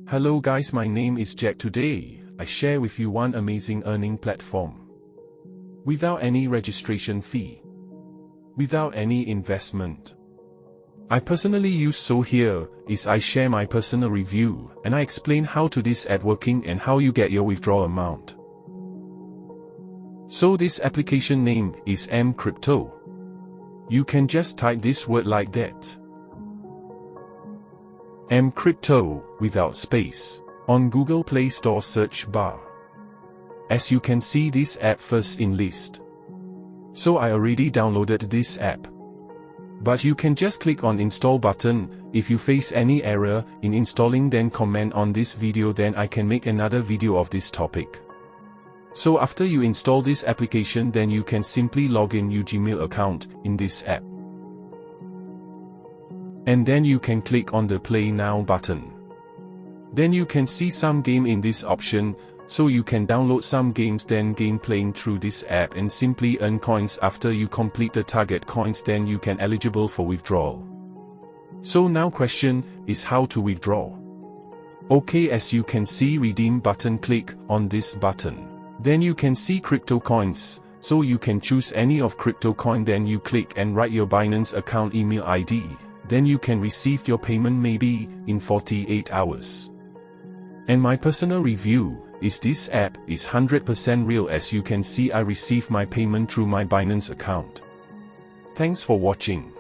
Hello guys, my name is Jack. Today, I share with you one amazing earning platform. Without any registration fee. Without any investment. I personally use, so here is I share my personal review and I explain how to this ad working and how you get your withdrawal amount. So this application name is mCrypto. You can just type this word like that. mCrypto, without space, on Google Play Store search bar. As you can see, this app first in list. So I already downloaded this app. But you can just click on install button. If you face any error in installing, then comment on this video, then I can make another video of this topic. So after you install this application, then you can simply log in your Gmail account in this app. And then you can click on the play now button. Then you can see some game in this option, so you can download some games, then game playing through this app and simply earn coins. After you complete the target coins, then you can eligible for withdrawal. So now question is how to withdraw. Okay, as you can see redeem button, click on this button. Then you can see crypto coins, so you can choose any of crypto coin, then you click and write your Binance account email ID. Then you can receive your payment maybe in 48 hours. And my personal review is this app is 100% real. As you can see, I received my payment through my Binance account. Thanks for watching.